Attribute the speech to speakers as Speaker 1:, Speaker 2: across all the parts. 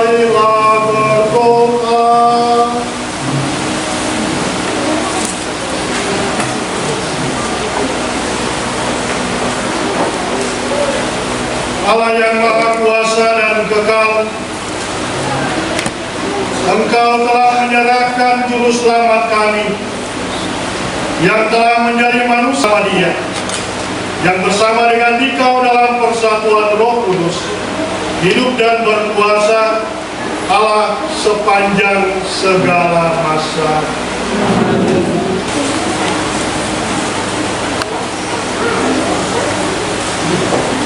Speaker 1: Marilah berdoa. Allah yang Maha Kuasa dan Kekal, Engkau telah menyerahkan Juru Selamat kami yang telah menjadi manusia Dia, yang bersama dengan Dikau dalam persatuan Roh Kudus, hidup dan berkuasa Allah sepanjang segala masa.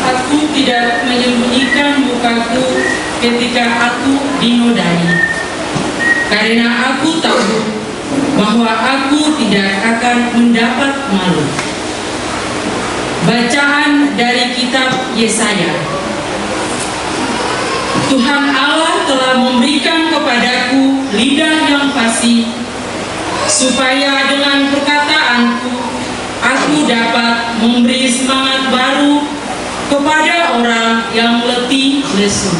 Speaker 2: Aku tidak menyembunyikan mukaku ketika aku dinodai, karena aku tahu bahwa aku tidak akan mendapat malu. Bacaan dari kitab Yesaya. Tuhan Allah telah memberikan kepadaku lidah yang fasih, supaya dengan perkataanku aku dapat memberi semangat baru kepada orang yang letih lesu.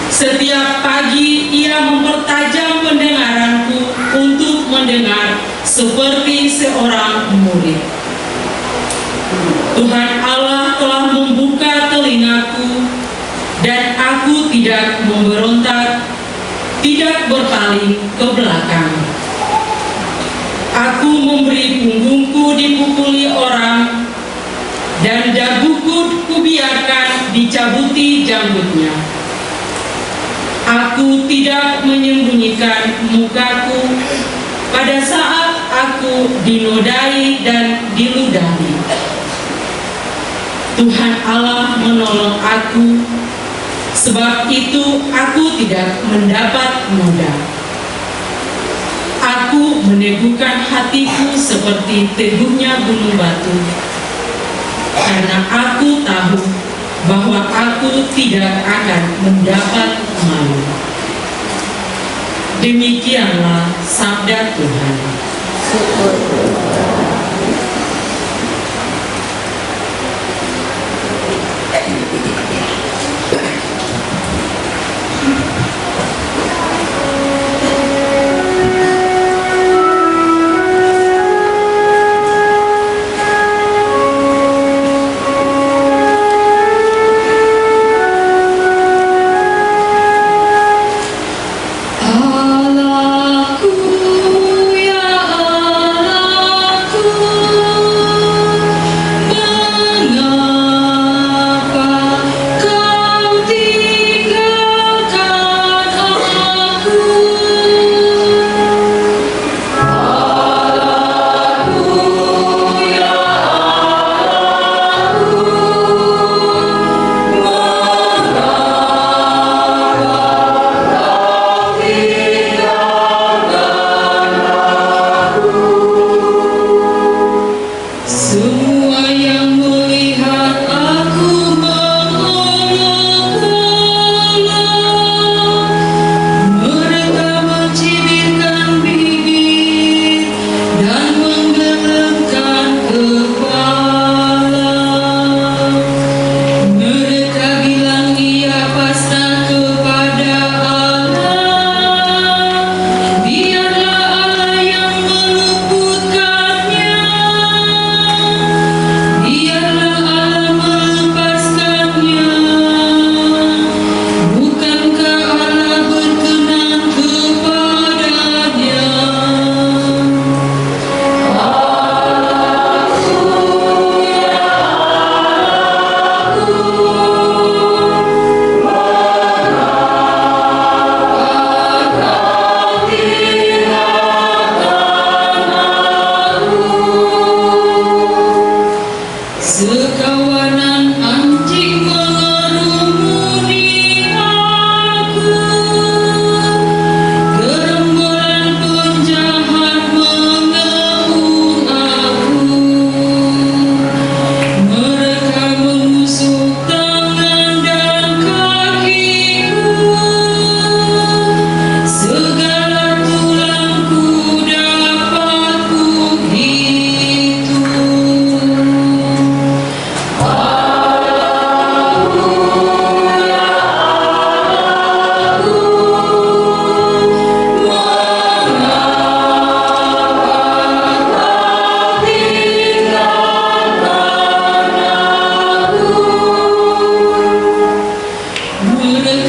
Speaker 2: Setiap pagi ia mempertajam pendengaranku untuk mendengar seperti seorang murid. Tuhan Allah telah membuka telingaku, dan aku tidak memberontak, tidak berpaling ke belakang. Aku memberi punggungku dipukuli orang, dan daguku kubiarkan dicabuti janggutnya. Aku tidak menyembunyikan mukaku pada saat aku dinodai dan diludahi. Tuhan Allah menolong aku, sebab itu aku tidak mendapat noda. Aku meneguhkan hatiku seperti teguhnya gunung batu, karena aku tahu bahwa aku tidak akan mendapat malu. Demikianlah sabda Tuhan.
Speaker 3: Allahku, ya Allah,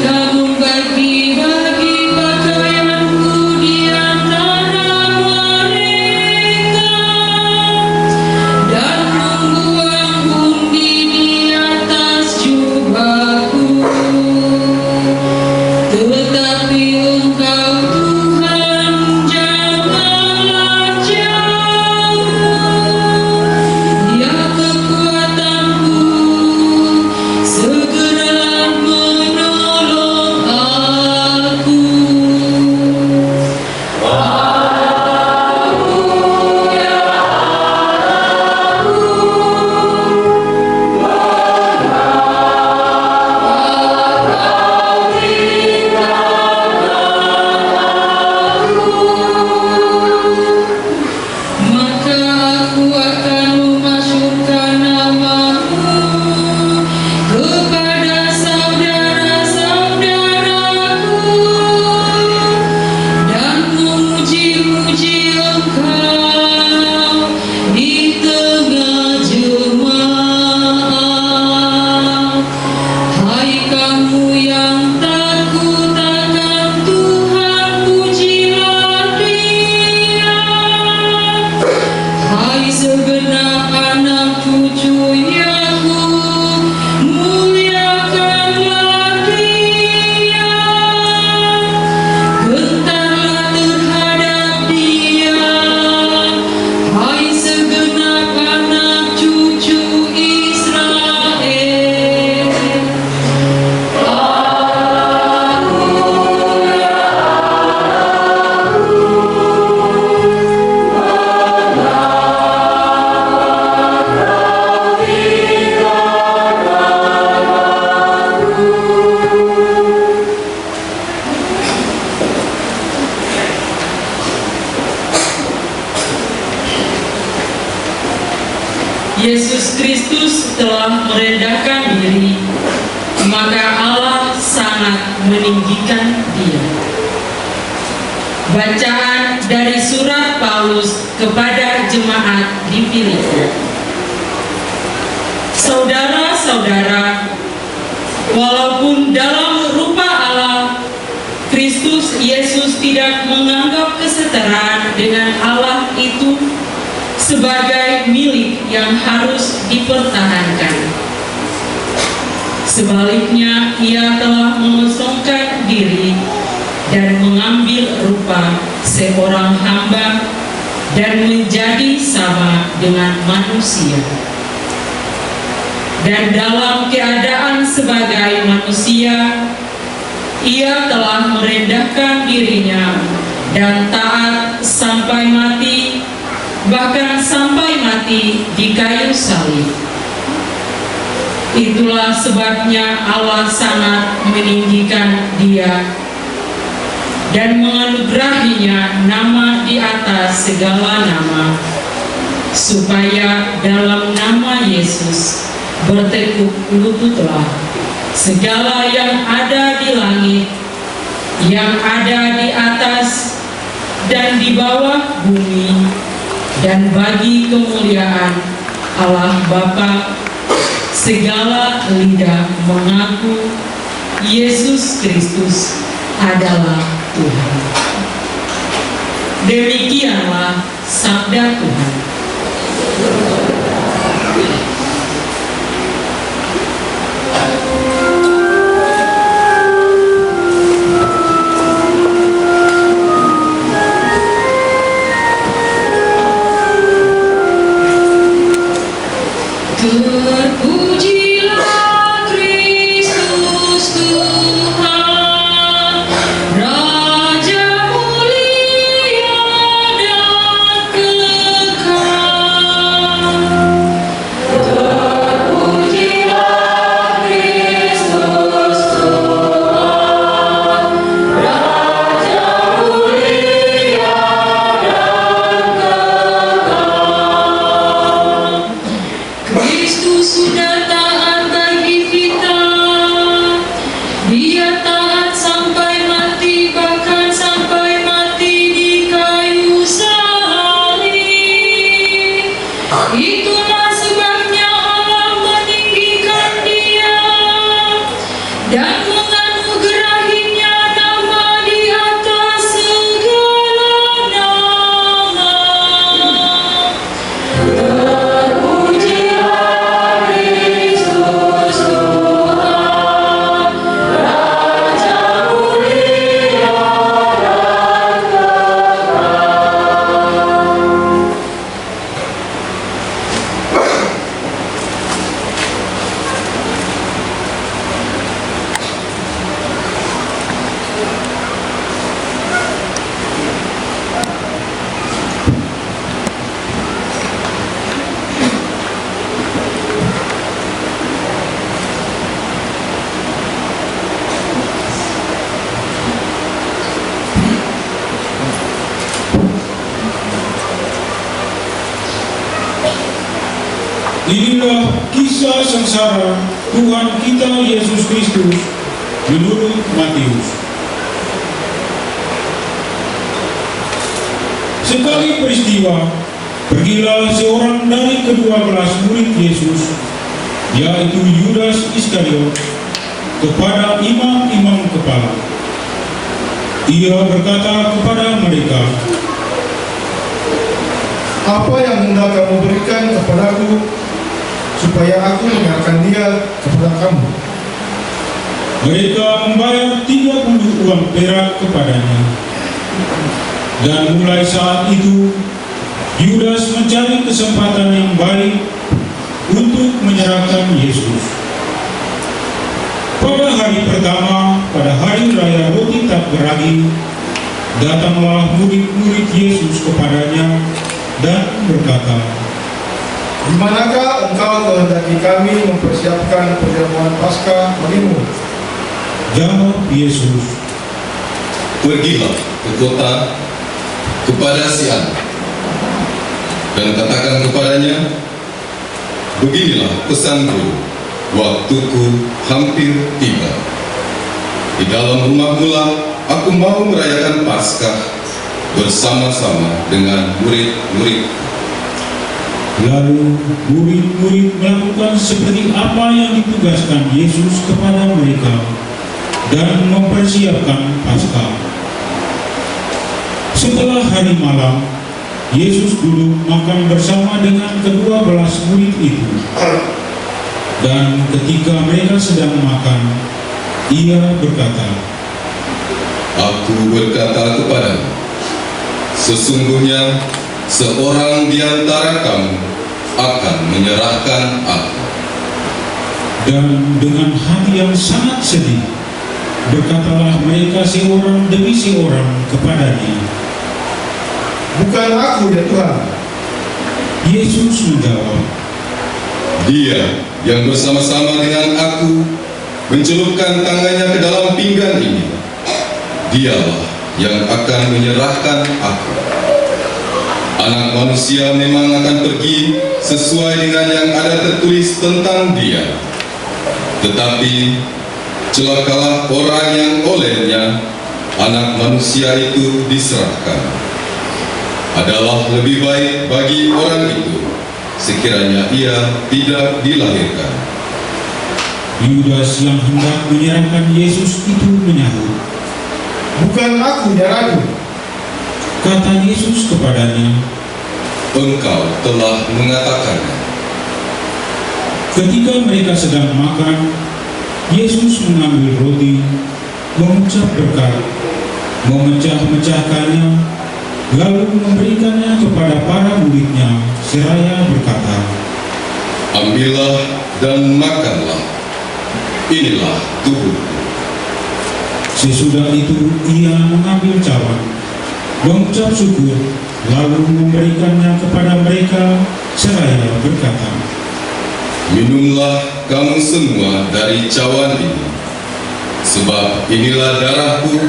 Speaker 2: kamu bagi-bagi pakaianku di antara mereka, dan membuang undi di atas jubahku. Tetapi Engkau Tuhan janganlah jauh, Ya kekuatanku, segeralah menolong aku. Maka aku akan memasukkan namamu kepada saudara-saudaraku dan memuji-muji Engkau di tengah jemaat. Hai kamu yang takut akan Tuhan, pujilah Dia. Hai segenap anak cucu Yakub, muliakanlah Dia. Gentarlah terhadap Dia, hai segenap anak cucu Israel. Yesus Kristus telah merendahkan diri, maka Allah sangat meninggikan Dia. Bacaan dari surat Paulus kepada jemaat di Filipi. Saudara-saudara, walaupun dalam rupa Allah, Kristus Yesus tidak menganggap kesetaraan dengan Allah itu sebagai milik yang harus dipertahankan. Sebaliknya, Ia telah mengosongkan diri dan mengambil rupa seorang hamba dan menjadi sama dengan manusia. Dan dalam keadaan sebagai manusia, Ia telah merendahkan dirinya dan taat sampai mati, bahkan sampai mati di kayu salib. Itulah sebabnya Allah sangat meninggikan Dia dan menganugerahinya nama di atas segala nama, supaya dalam nama Yesus bertekuk lututlah segala yang ada di langit, yang ada di atas dan di bawah bumi, dan bagi kemuliaan Allah Bapa segala lidah mengaku Yesus Kristus adalah Tuhan. Demikianlah sabda Tuhan. Terpujilah Kristus Tuhan, Raja mulia dan kekal.
Speaker 3: Inilah kisah sengsara Tuhan kita Yesus Kristus menurut Matius. Sekali peristiwa, pergilah seorang dari kedua belas murid Yesus, yaitu Yudas Iskariot, kepada imam-imam kepala. Ia berkata kepada mereka,
Speaker 4: "Apa yang hendak kamu berikan kepadaku, supaya aku menyerahkan dia kepada kamu?"
Speaker 3: Mereka membayar 30 uang perak kepadanya. Dan mulai saat itu, Yudas mencari kesempatan yang baik untuk menyerahkan Yesus. Pada hari pertama, pada hari raya roti tak beragi, datanglah murid-murid Yesus kepadanya dan berkata,
Speaker 4: "Di manakah engkau kehendaki kami mempersiapkan perjamuan Paskah bagimu?"
Speaker 3: Jawab Yesus,
Speaker 5: "Pergilah ke kota kepada si anak dan katakan kepadanya, beginilah pesanku, waktuku hampir tiba. Di dalam rumahmulah aku mau merayakan Paskah bersama-sama dengan murid-murid."
Speaker 3: Lalu murid-murid melakukan seperti apa yang ditugaskan Yesus kepada mereka dan mempersiapkan Paskah. Setelah hari malam, Yesus duduk makan bersama dengan kedua belas murid itu. Dan ketika mereka sedang makan, ia berkata,
Speaker 5: Aku berkata kepadamu, sesungguhnya seorang di antara kamu akan menyerahkan aku.
Speaker 3: Dan dengan hati yang sangat sedih, berkatalah mereka seorang demi seorang kepadanya,
Speaker 4: "Bukan aku ya Tuhan."
Speaker 3: Yesus menjawab,
Speaker 5: Dia yang bersama-sama dengan aku mencelupkan tangannya ke dalam pinggan ini, dialah yang akan menyerahkan aku. Anak manusia memang akan pergi sesuai dengan yang ada tertulis tentang dia. Tetapi celakalah orang yang olehnya anak manusia itu diserahkan. Adalah lebih baik bagi orang itu sekiranya ia tidak dilahirkan.
Speaker 3: Yudas yang hendak menyerahkan Yesus itu menyahut,
Speaker 4: "Bukan aku ya Raja."
Speaker 3: Kata Yesus kepadanya,
Speaker 5: Engkau telah mengatakannya.
Speaker 3: ketika mereka sedang makan, Yesus mengambil roti, mengucap berkat, memecah-mecahkannya, lalu memberikannya kepada para muridnya, seraya berkata,
Speaker 5: Ambillah dan makanlah. Inilah tubuhku.
Speaker 3: Sesudah itu ia mengambil cawan, mengucap syukur, lalu memberikannya kepada mereka, seraya berkata,
Speaker 5: Minumlah kamu semua dari cawan ini, sebab inilah darahku,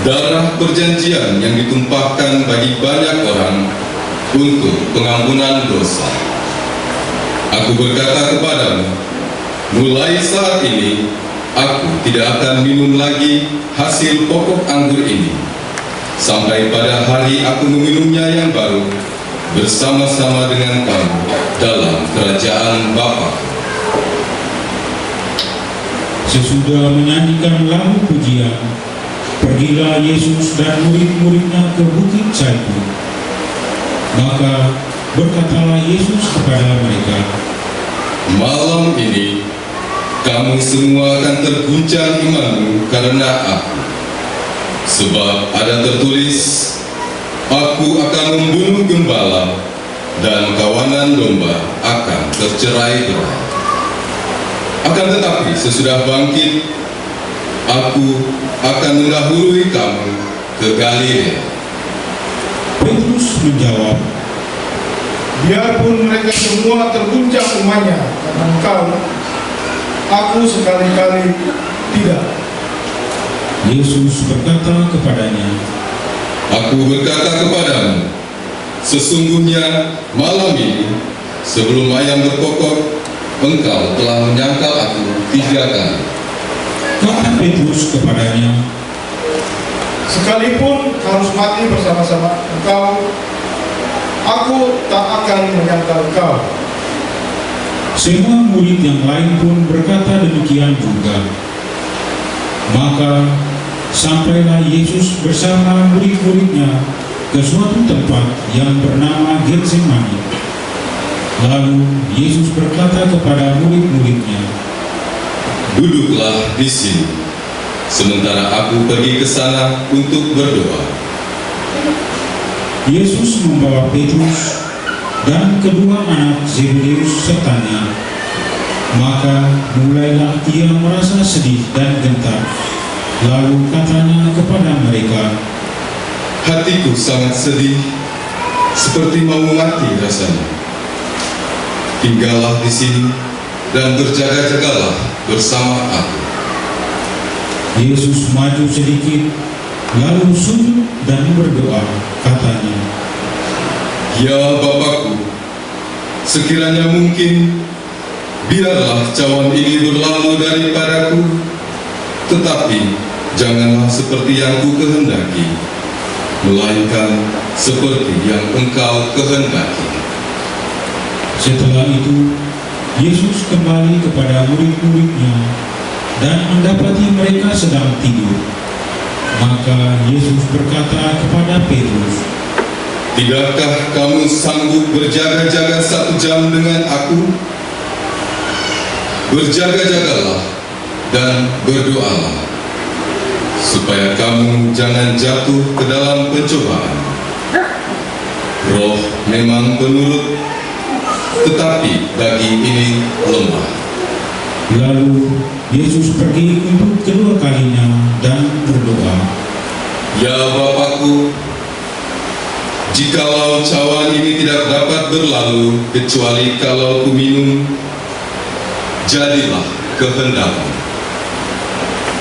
Speaker 5: darah perjanjian yang ditumpahkan bagi banyak orang untuk pengampunan dosa. Aku berkata kepadamu, mulai saat ini aku tidak akan minum lagi hasil pokok anggur ini, sampai pada hari aku meminumnya yang baru bersama-sama dengan kamu dalam kerajaan Bapa.
Speaker 3: Sesudah menyanyikan lagu pujian, pergilah Yesus dan murid-muridnya ke Bukit Zaitun. Maka berkatalah Yesus kepada mereka,
Speaker 5: Malam ini kamu semua akan terguncang imanmu karena aku. Sebab ada tertulis, Aku akan membunuh gembala dan kawanan domba akan tercerai-berai. Akan tetapi sesudah bangkit, aku akan mendahului kamu ke Galilea.
Speaker 3: Petrus menjawab,
Speaker 4: "Biarpun mereka semua terguncang imannya karena engkau, aku sekali-kali tidak."
Speaker 3: Yesus berkata kepadanya,
Speaker 5: Aku berkata kepadamu, sesungguhnya malam ini sebelum ayam berkokok, engkau telah menyangkal aku 3 kali.
Speaker 3: Kata Petrus kepadanya,
Speaker 4: Sekalipun harus mati bersama-sama engkau, aku tak akan menyangkal engkau.
Speaker 3: semua murid yang lain pun berkata demikian juga. Maka sampailah Yesus bersama murid-muridnya ke suatu tempat yang bernama Getsemani. Lalu Yesus berkata kepada murid-muridnya,
Speaker 5: Duduklah di sini, sementara aku pergi ke sana untuk berdoa.
Speaker 3: Yesus membawa Petrus dan kedua anak Zebedeus sertanya. Maka mulailah ia merasa sedih dan gentar. Lalu katanya kepada mereka,
Speaker 5: Hatiku sangat sedih, seperti mau mati rasanya. Tinggallah di sini dan berjaga-jagalah bersama aku.
Speaker 3: Yesus maju sedikit, lalu sujud dan berdoa, katanya,
Speaker 5: Ya Bapakku, sekiranya mungkin, biarlah cawan ini berlalu daripadaku, tetapi janganlah seperti yang ku kehendaki, melainkan seperti yang Engkau kehendaki.
Speaker 3: Setelah itu, Yesus kembali kepada murid-muridnya dan mendapati mereka sedang tidur. Maka Yesus berkata kepada Petrus,
Speaker 5: Tidakkah kamu sanggup berjaga-jaga 1 jam dengan aku? Berjaga-jagalah dan berdoalah, supaya kamu jangan jatuh ke dalam pencobaan. Roh memang penurut, tetapi daging ini lemah.
Speaker 3: Lalu Yesus pergi untuk kedua kalinya dan berdoa,
Speaker 5: Ya Bapakku, jikalau cawan ini tidak dapat berlalu kecuali kalau ku minum, jadilah kehendakmu.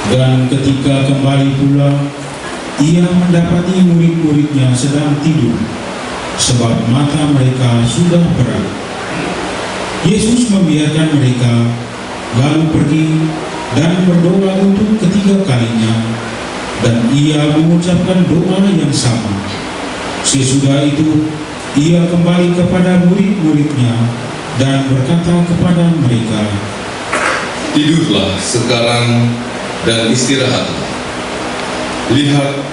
Speaker 3: Dan ketika kembali pulang, ia mendapati murid-muridnya sedang tidur, sebab mata mereka sudah berat. Yesus membiarkan mereka, lalu pergi dan berdoa untuk ketiga kalinya, dan ia mengucapkan doa yang sama. Sesudah itu, ia kembali kepada murid-muridnya dan berkata kepada mereka,
Speaker 5: Tidurlah sekarang dan istirahatlah. Lihat,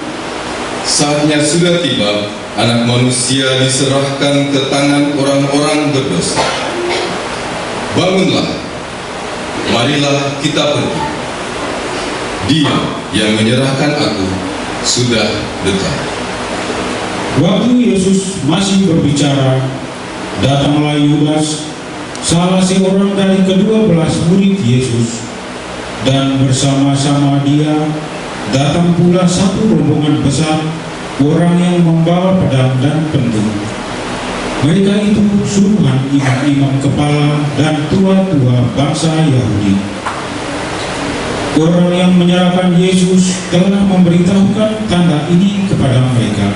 Speaker 5: saatnya sudah tiba, Anak Manusia diserahkan ke tangan orang-orang berdosa. Bangunlah, marilah kita pergi. Dia yang menyerahkan aku sudah dekat.
Speaker 3: Waktu Yesus masih berbicara, datanglah Yudas, salah seorang dari ke-12 murid Yesus, dan bersama-sama dia datang pula satu rombongan besar orang yang membawa pedang dan pentung. Mereka itu suruhan imam-imam kepala dan tua-tua bangsa Yahudi. Orang yang menyerahkan Yesus telah memberitahukan tanda ini kepada mereka.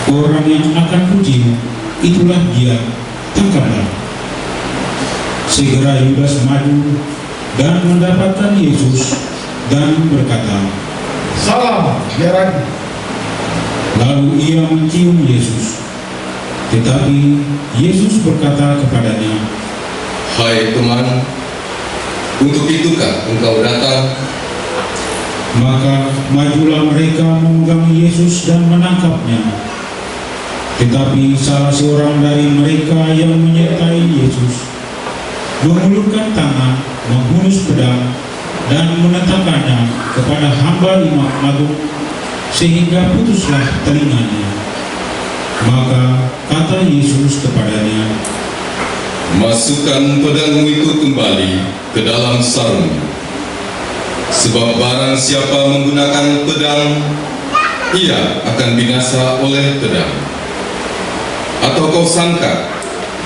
Speaker 3: Orang yang akan puji, itulah dia, tangkaplah. Segera Yudas maju dan mendapatkan Yesus dan berkata,
Speaker 4: Salam, ya Rabi.
Speaker 3: Lalu ia mencium Yesus. Tetapi Yesus berkata kepadanya,
Speaker 5: Hai teman, untuk itukah engkau datang?
Speaker 3: Maka majulah mereka memegang Yesus dan menangkapnya. Tetapi salah seorang dari mereka yang menyertai Yesus mengulurkan tangan, menghunus pedang, dan menetapkannya kepada hamba imam agung, sehingga putuslah telinganya. Maka kata Yesus kepadanya,
Speaker 5: Masukkan pedangmu itu kembali ke dalam sarungmu. Sebab barang siapa menggunakan pedang, ia akan binasa oleh pedang. Atau kau sangka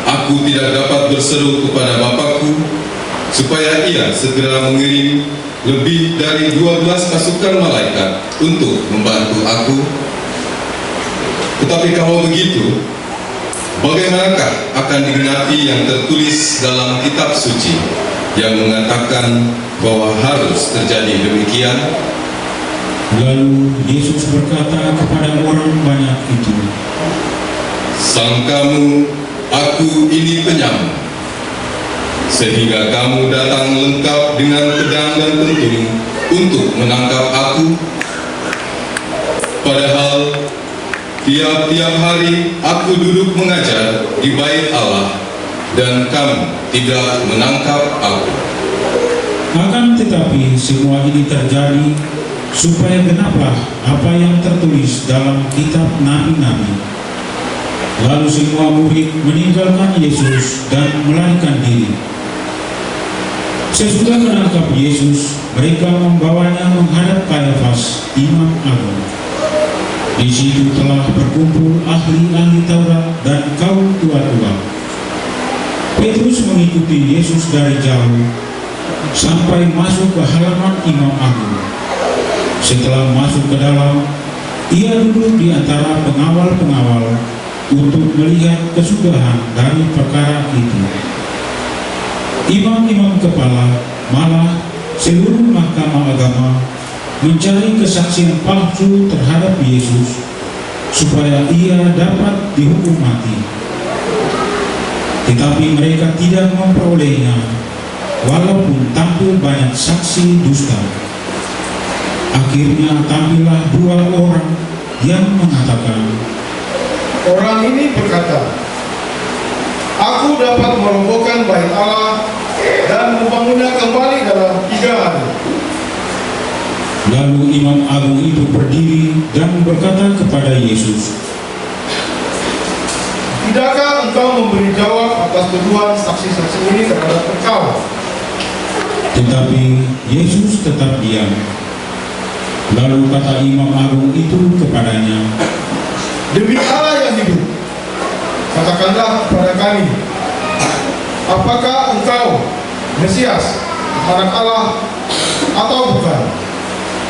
Speaker 5: aku tidak dapat berseru kepada Bapakku, supaya ia segera mengirim lebih dari 12 pasukan malaikat untuk membantu aku? Tetapi kalau begitu, bagaimanakah akan digenapi yang tertulis dalam kitab suci yang mengatakan bahwa harus terjadi demikian?
Speaker 3: Lalu Yesus berkata kepada orang banyak itu,
Speaker 5: Sangkamu aku ini penyamar, sehingga kamu datang lengkap dengan pedang dan pentung untuk menangkap aku? Padahal tiap-tiap hari aku duduk mengajar di bait Allah dan kamu tidak menangkap aku.
Speaker 3: akan tetapi semua ini terjadi supaya genaplah apa yang tertulis dalam kitab nabi-nabi. Lalu semua murid meninggalkan Yesus dan melarikan diri. Sesudah menangkap Yesus, mereka membawanya menghadap Kayafas, imam agung. Di situ telah berkumpul ahli-ahli Taurat dan kaum tua-tua. Petrus mengikuti Yesus dari jauh sampai masuk ke halaman imam agung. Setelah masuk ke dalam, ia duduk di antara pengawal-pengawal untuk melihat kesudahan dari perkara itu. Imam-imam kepala, malah seluruh mahkamah agama mencari kesaksian palsu terhadap Yesus supaya ia dapat dihukum mati. Tetapi mereka tidak memperolehnya, walaupun tampil banyak saksi dusta. Akhirnya tampillah dua orang yang mengatakan,
Speaker 4: Orang ini berkata, Aku dapat merobohkan bait Allah dan membangunnya kembali dalam 3 hari.
Speaker 3: Lalu imam agung itu berdiri dan berkata kepada Yesus,
Speaker 4: Tidakkah engkau memberi jawab atas tuduhan saksi-saksi ini terhadap engkau?
Speaker 3: tetapi Yesus tetap diam. Lalu kata imam agung itu kepadanya,
Speaker 4: Demi Allah yang hidup, katakanlah kepada kami, apakah engkau Mesias, anak Allah, atau bukan?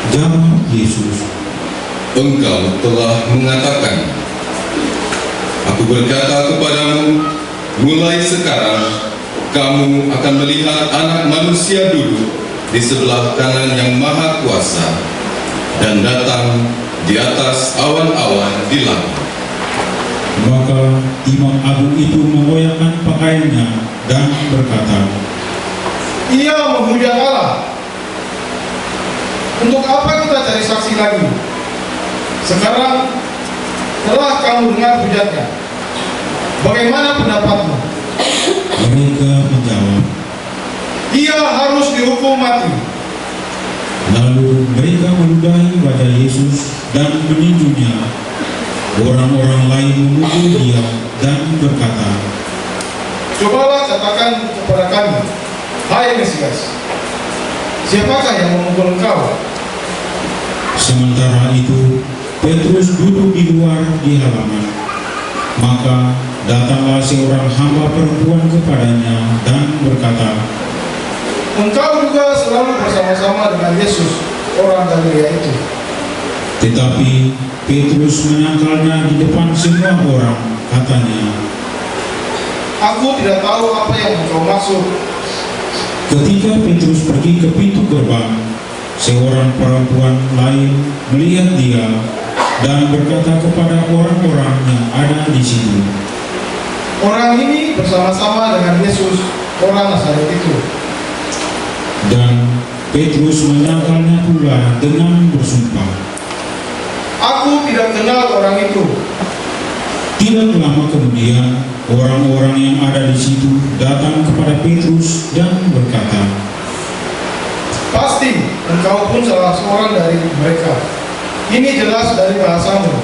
Speaker 3: Jawab Yesus,
Speaker 5: Engkau telah mengatakan. Aku berkata kepadamu, mulai sekarang kamu akan melihat Anak Manusia duduk di sebelah kanan yang Maha Kuasa dan datang di atas awan-awan di langit.
Speaker 3: Maka imam agung itu mengoyakkan pakaiannya dan berkata,
Speaker 4: Ia menghujat Allah. Untuk apa kita cari saksi lagi? Sekarang telah kamu dengar hujatnya. Bagaimana pendapatmu?
Speaker 3: Mereka menjawab,
Speaker 4: Ia harus dihukum mati.
Speaker 3: lalu mereka meludahi wajah Yesus dan meninjunya. Orang-orang lain memukul dia dan berkata,
Speaker 4: Cobalah katakan kepada kami, hai Mesias, siapakah yang memukul engkau?
Speaker 3: Sementara itu Petrus duduk di luar di halaman. Maka datanglah seorang hamba perempuan kepadanya dan berkata,
Speaker 4: Engkau juga selalu bersama-sama dengan Yesus, orang Galilea itu.
Speaker 3: tetapi Petrus menyangkalnya di depan semua orang, katanya,
Speaker 4: Aku tidak tahu apa yang engkau maksud.
Speaker 3: ketika Petrus pergi ke pintu gerbang, seorang perempuan lain melihat dia dan berkata kepada orang-orang yang ada di situ,
Speaker 4: Orang ini bersama-sama dengan Yesus, orang Nazaret itu.
Speaker 3: dan Petrus menyangkalnya pula dengan bersumpah.
Speaker 4: Aku tidak kenal orang itu.
Speaker 3: Tidak lama kemudian, orang-orang yang ada di situ datang kepada Petrus dan berkata,
Speaker 4: Pasti engkau pun salah seorang dari mereka. Ini jelas dari bahasamu.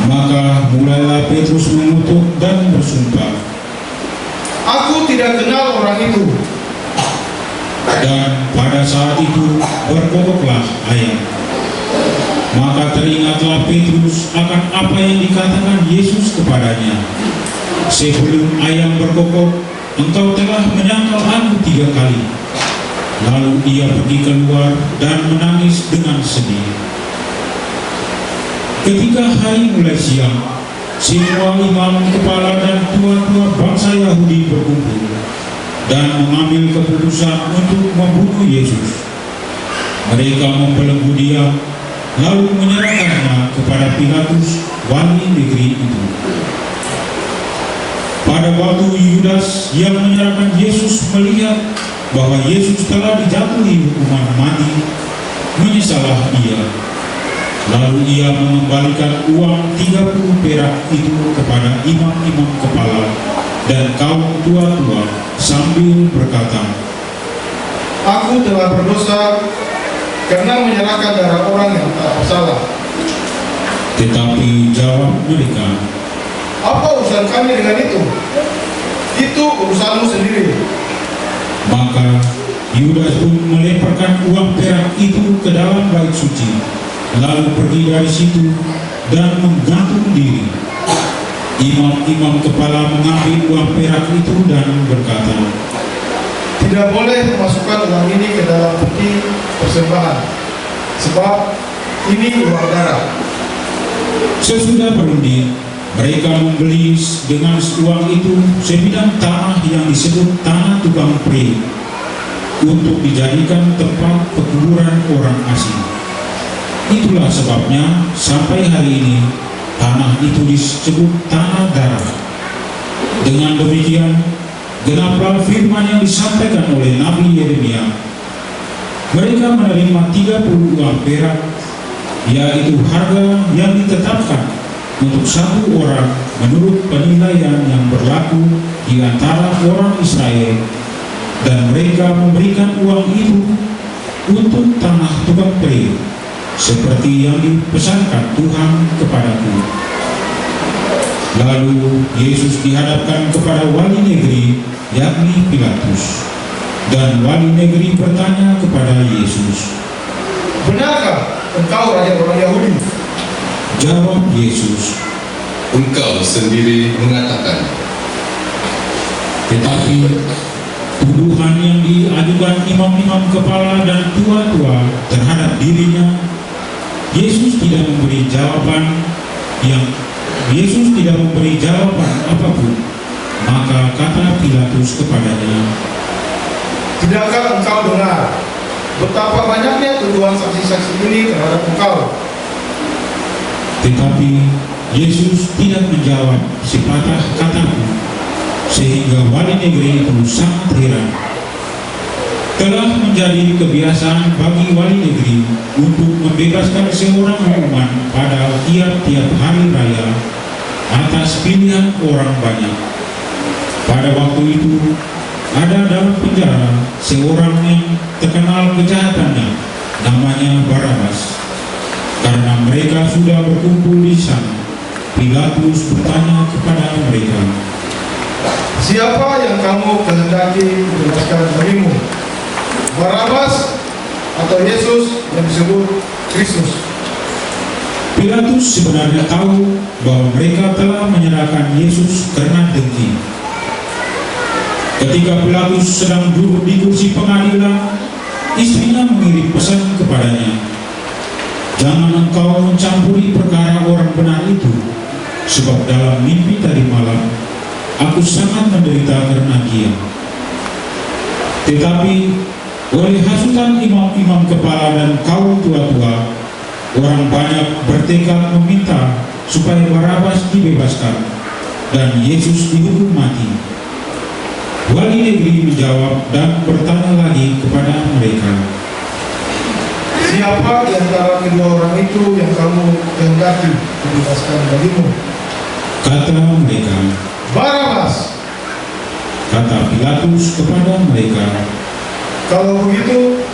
Speaker 3: maka mulailah Petrus mengutuk dan bersumpah.
Speaker 4: Aku tidak kenal orang itu.
Speaker 3: Dan pada saat itu berkokoklah ayam. Maka teringatlah Petrus akan apa yang dikatakan Yesus kepadanya, sebelum ayam berkokok, engkau telah menyangkal aku 3 kali. Lalu ia pergi keluar dan menangis dengan sedih. Ketika hari mulai siang, semua imam kepala dan tua-tua bangsa Yahudi berkumpul dan mengambil keputusan untuk membunuh Yesus. Mereka membelenggu dia, lalu menyerahkannya kepada Pilatus, wali negeri itu. Pada waktu Yudas yang menyerahkan Yesus melihat bahwa Yesus telah dijatuhi hukuman mati, menyesallah ia. Lalu ia mengembalikan uang 30 perak itu kepada imam-imam kepala dan kaum tua-tua sambil berkata,
Speaker 4: Aku telah berdosa karena menyerahkan darah orang yang tak bersalah.
Speaker 3: Tetapi jawab mereka,
Speaker 4: Apa urusan kami dengan itu? Itu urusanmu sendiri.
Speaker 3: Maka Yudas pun melemparkan uang perak itu ke dalam bait suci, lalu pergi dari situ dan menggantung diri. Imam-imam kepala mengambil uang perak itu dan berkata,
Speaker 4: Tidak boleh memasukkan uang ini ke dalam peti persembahan, sebab ini uang darah.
Speaker 3: sesudah berunding, mereka membeli dengan uang itu sebidang tanah yang disebut tanah tukang peri untuk dijadikan tempat pekuburan orang asing. Itulah sebabnya sampai hari ini tanah itu disebut tanah darah. Dengan demikian, genaplah firman yang disampaikan oleh Nabi Yeremia. Mereka menerima 30 uang perak, yaitu harga yang ditetapkan untuk satu orang menurut penilaian yang berlaku di antara orang Israel, dan mereka memberikan uang itu untuk tanah tukang peri, seperti yang dipesankan Tuhan kepadaku. Lalu Yesus dihadapkan kepada wali negeri, yakni Pilatus, dan wali negeri bertanya kepada Yesus,
Speaker 4: Benarkah engkau raja orang Yahudi?
Speaker 3: Jawab Yesus,
Speaker 5: Engkau sendiri mengatakan.
Speaker 3: tetapi tuduhan yang diajukan imam-imam kepala dan tua-tua terhadap dirinya, Yesus tidak memberi jawaban apapun. Maka kata Pilatus kepadanya,
Speaker 4: Tidakkah engkau dengar betapa banyaknya tuduhan saksi-saksi ini terhadap engkau?
Speaker 3: tetapi Yesus tidak menjawab sepatah kata pun, sehingga wali negeri itu sangat heran. Telah menjadi kebiasaan bagi wali negeri untuk membebaskan seorang hukuman pada tiap-tiap hari raya atas pilihan orang banyak. Pada waktu itu ada dalam penjara seorang yang terkenal kejahatannya, namanya Barabas. Karena mereka sudah berkumpul di sana, Pilatus bertanya kepada mereka,
Speaker 4: Siapa yang kamu kehendaki bebaskan bagimu? Barabas atau Yesus yang disebut Kristus?
Speaker 3: Pilatus sebenarnya tahu bahwa mereka telah menyerahkan Yesus karena dengki. Ketika Pilatus sedang duduk di kursi pengadilan, istrinya mengirim pesan kepadanya, Jangan engkau mencampuri perkara orang benar itu, sebab dalam mimpi tadi malam aku sangat menderita karena dia. Tetapi oleh hasutan imam-imam kepala dan kaum tua-tua, orang banyak bertekad meminta supaya Barabas dibebaskan dan Yesus dihukum mati. Wali negeri menjawab dan bertanya lagi kepada mereka,
Speaker 4: Siapa di antara kedua orang itu yang kamu kehendaki bebaskan bagimu?
Speaker 3: Kata mereka,
Speaker 4: Barabas.
Speaker 3: kata Pilatus kepada mereka,
Speaker 4: Kalau begitu,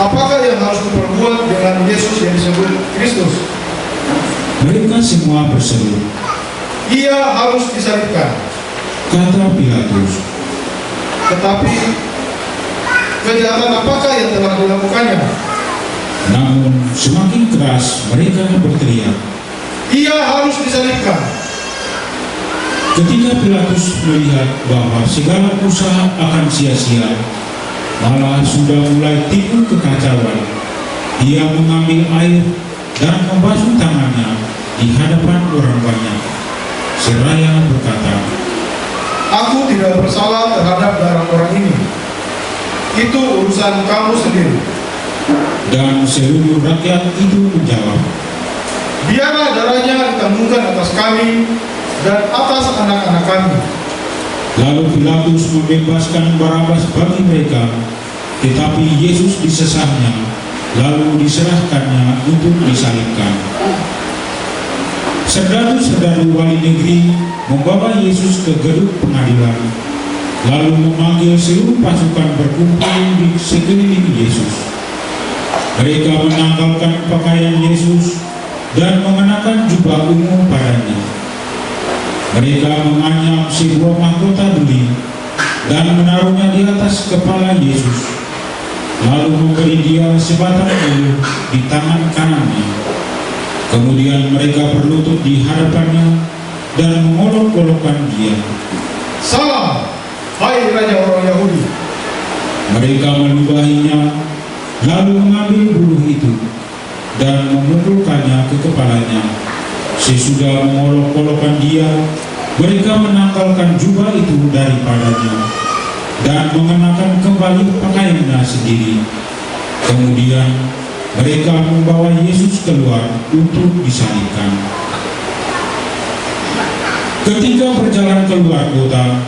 Speaker 4: apakah yang harus kuperbuat dengan Yesus yang disebut Kristus?
Speaker 3: mereka semua berseru,
Speaker 4: Ia harus disalibkan.
Speaker 3: kata Pilatus.
Speaker 4: Tetapi kejahatan apakah yang telah dilakukannya?
Speaker 3: Namun semakin keras mereka berteriak.
Speaker 4: Ia harus disalibkan.
Speaker 3: Ketika Pilatus melihat bahwa segala usaha akan sia-sia, malah sudah mulai timbul kekacauan, dia mengambil air dan membasuh tangannya di hadapan orang banyak, seraya berkata,
Speaker 4: Aku tidak bersalah terhadap darah orang ini. Itu urusan kamu sendiri.
Speaker 3: Dan seluruh rakyat itu menjawab,
Speaker 4: Biarlah darahnya ditanggungan atas kami dan atas anak-anak kami.
Speaker 3: Lalu Pilatus membebaskan Barabas bagi mereka, tetapi Yesus disesahnya, lalu diserahkannya untuk disalibkan. Serdadu-serdadu wali negeri membawa Yesus ke gedung pengadilan, lalu memanggil seluruh pasukan berkumpul di sekeliling Yesus. Mereka menanggalkan pakaian Yesus dan mengenakan jubah ungu padanya. Mereka menganyam sebuah mahkota duri dan menaruhnya di atas kepala Yesus, lalu memberi dia sebatang kayu di tangan kanannya. Kemudian mereka berlutut di hadapannya dan mengolok-olokkan dia.
Speaker 4: Salam, hai Raja orang Yahudi.
Speaker 3: Mereka meludahinya, lalu mengambil buluh itu dan memukulkannya ke kepalanya. Sesudah mengolok-olokkan dia, mereka menanggalkan jubah itu daripadanya dan mengenakan kembali pakaiannya sendiri. Kemudian mereka membawa Yesus keluar untuk disalibkan. Ketika berjalan keluar kota,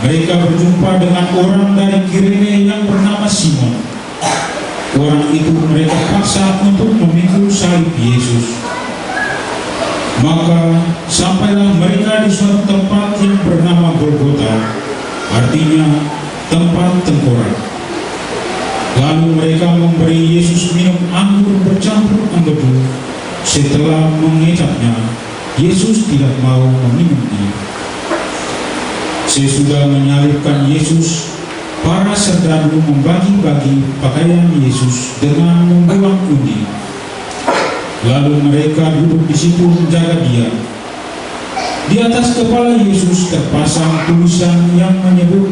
Speaker 3: mereka berjumpa dengan orang dari Kirene yang bernama Simon. Orang itu mereka paksa untuk memikul salib Yesus. Maka sampailah mereka di suatu tempat yang bernama Golgota, artinya tempat tengkorak. Lalu mereka memberi Yesus minum anggur bercampur empedu. Setelah mengecapnya, Yesus tidak mau meminumnya. Sesudah menyalibkan Yesus, para serdadu membagi-bagi pakaian Yesus dengan membuang undi. Lalu mereka duduk di situ menjaga dia. Di atas kepala Yesus terpasang tulisan yang menyebut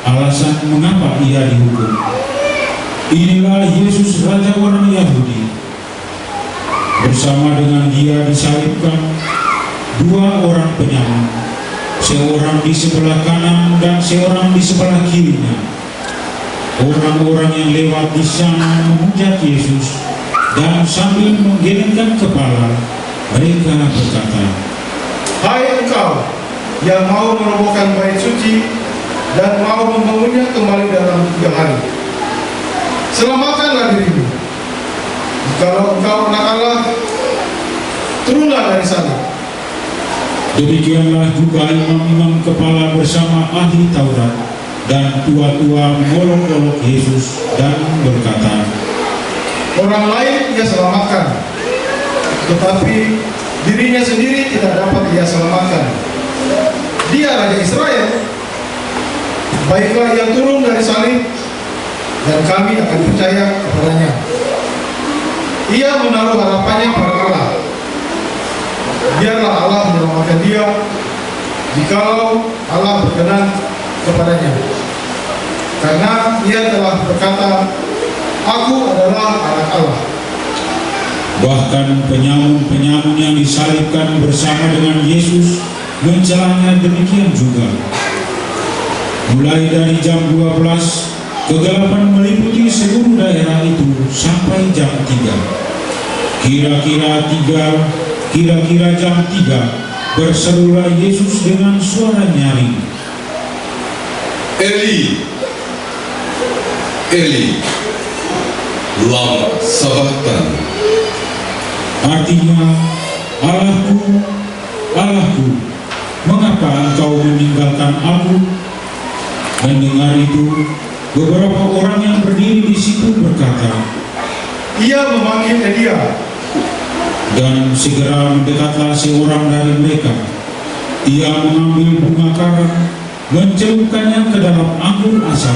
Speaker 3: alasan mengapa ia dihukum. Inilah Yesus Raja orang Yahudi. Bersama dengan dia disalibkan dua orang penyamun, seorang di sebelah kanan dan seorang di sebelah kirinya. Orang-orang yang lewat di sana memuja Yesus dan sambil menggelengkan kepala, mereka berkata,
Speaker 4: Hai engkau yang mau merobohkan bait suci dan mau membangunnya kembali dalam 3 hari, selamatkanlah dirimu. Jikalau engkau anak Allah, turunlah dari sana.
Speaker 3: Demikianlah juga imam-imam kepala bersama ahli Taurat dan tua-tua mengolok-olok Yesus dan berkata,
Speaker 4: Orang lain ia selamatkan, tetapi dirinya sendiri tidak dapat ia selamatkan. Dia Raja Israel. Baiklah ia turun dari salib, dan kami akan percaya kepadanya. Ia menaruh harapannya pada Allah. Biarlah Allah menyelamatkan dia, jikalau Allah berkenan kepadanya. Karena ia telah berkata, Aku adalah anak Allah.
Speaker 3: Bahkan penyamun-penyamun yang disalibkan bersama dengan Yesus mencelanya demikian juga. Mulai dari jam 12, kegelapan meliputi seluruh daerah itu sampai jam 3. Kira-kira jam 3, berserulah Yesus dengan suara nyaring,
Speaker 5: Eli, Eli, lama sabachthani.
Speaker 3: artinya, Allahku, Allahku, mengapa engkau meninggalkan aku? Mendengar itu, beberapa orang yang berdiri di situ berkata,
Speaker 4: Ia memanggil Elia.
Speaker 3: dan segera mendekatlah seorang dari mereka. Ia mengambil bunga karang, mencelupkannya ke dalam anggur asam,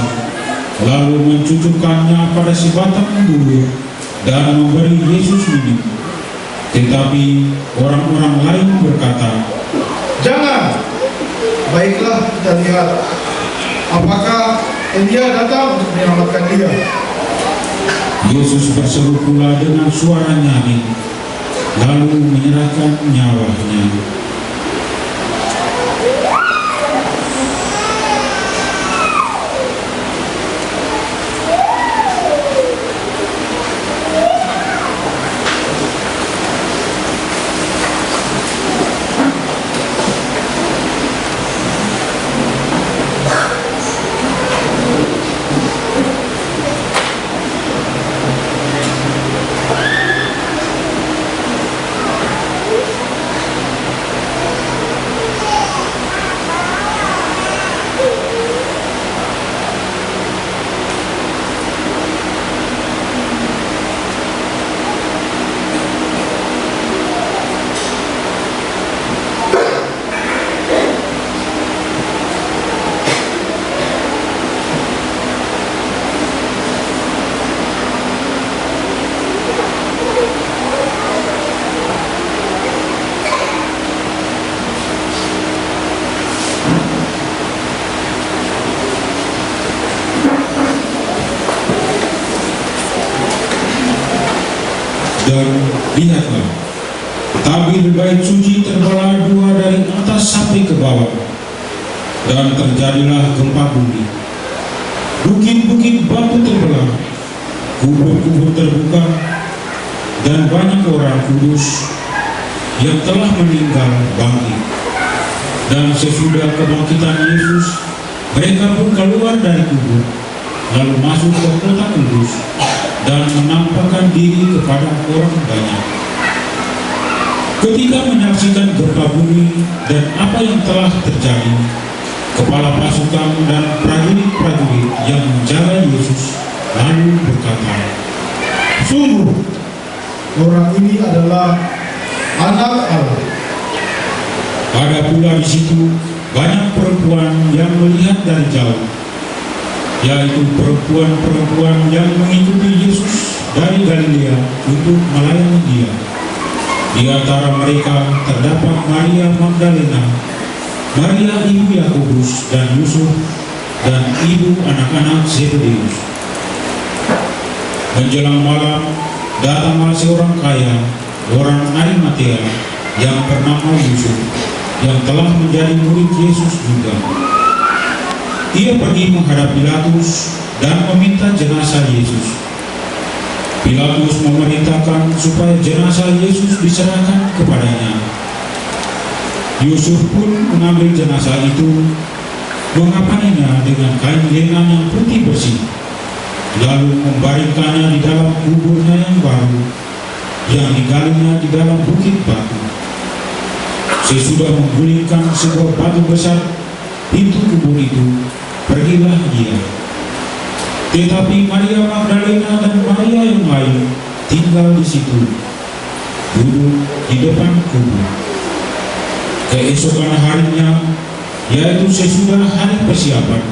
Speaker 3: lalu mencucukkannya pada sebatang bulu dan memberi Yesus minum. Tetapi orang-orang lain berkata,
Speaker 4: Jangan, baiklah kita lihat apakah Elia datang untuk menyelamatkan dia.
Speaker 3: Yesus berseru pula dengan suara nyaring, lalu menyerahkan nyawanya. Dan lihatlah, tabir bait suci terbelah dua dari atas sampai ke bawah, dan terjadilah gempa bumi. Bukit-bukit batu terbelah, kubur-kubur terbuka, dan banyak orang kudus yang telah meninggal bangkit. Dan sesudah kebangkitan Yesus, mereka pun keluar dari kubur, lalu masuk ke kota kudus, dan menampakkan diri kepada orang banyak. Ketika menyaksikan gempa bumi dan apa yang telah terjadi, kepala pasukan dan prajurit-prajurit yang menjaga Yesus lalu berkata,
Speaker 4: Sungguh, orang ini adalah anak Allah.
Speaker 3: ada pula di situ banyak perempuan yang melihat dari jauh, yaitu perempuan-perempuan yang mengikuti Yesus dari Galilea untuk melayani Dia. Di antara mereka terdapat Maria Magdalena, Maria ibu Yakobus dan Yusuf, dan ibu anak-anak Zebedeus. Menjelang malam, datanglah seorang kaya, orang Arimatea, yang bernama Yusuf, yang telah menjadi murid Yesus juga. Ia pergi menghadap Pilatus dan meminta jenazah Yesus. Pilatus memerintahkan supaya jenazah Yesus diserahkan kepadanya. Yusuf pun mengambil jenazah itu, mengapaninya dengan kain lenan yang putih bersih, lalu membaringkannya di dalam kuburnya yang baru, yang digalinya di dalam bukit batu. Sesudah menggulingkan sebuah batu besar pintu kubur itu, pergilah dia. Tetapi Maria Magdalena dan Maria yang lain tinggal di situ, duduk di depan kubur. Keesokan harinya, yaitu sesudah hari persiapan,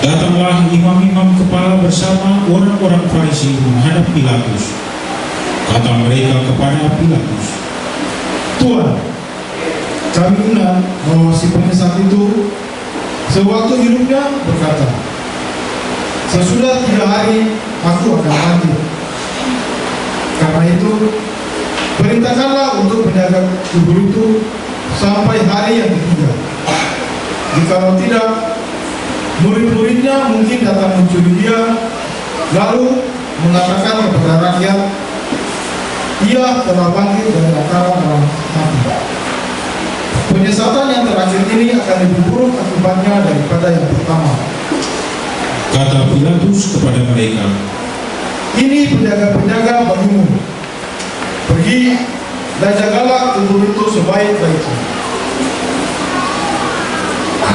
Speaker 3: datanglah imam-imam kepala bersama orang-orang Farisi menghadap Pilatus. Kata mereka kepada Pilatus,
Speaker 4: Tuhan, kami ingat bahwa si penyesat itu sewaktu hidupnya berkata, sesudah 3 hari aku akan bangkit. Karena itu, perintahkanlah untuk menjaga kubur itu sampai hari yang ketiga. Jikalau tidak, murid-muridnya mungkin datang mencuri dia, lalu mengatakan kepada rakyat, ia telah bangkit dari antara orang mati. Penyesatan yang terakhir ini akan lebih buruk akibatnya daripada yang pertama.
Speaker 3: kata Pilatus kepada mereka,
Speaker 4: Ini penjaga-penjaga bagimu. Pergi dan jagalah kubur itu sebaik-baiknya.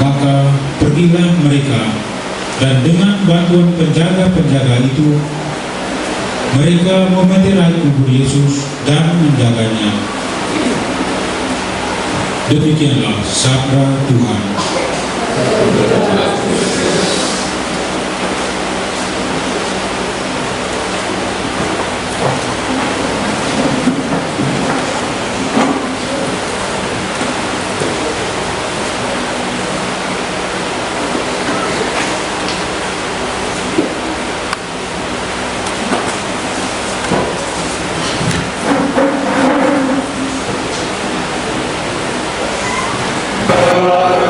Speaker 3: maka pergilah mereka, dan dengan bantuan penjaga-penjaga itu, mereka memeterai kubur Yesus dan menjaganya. Demikianlah sabda Tuhan.
Speaker 1: Allah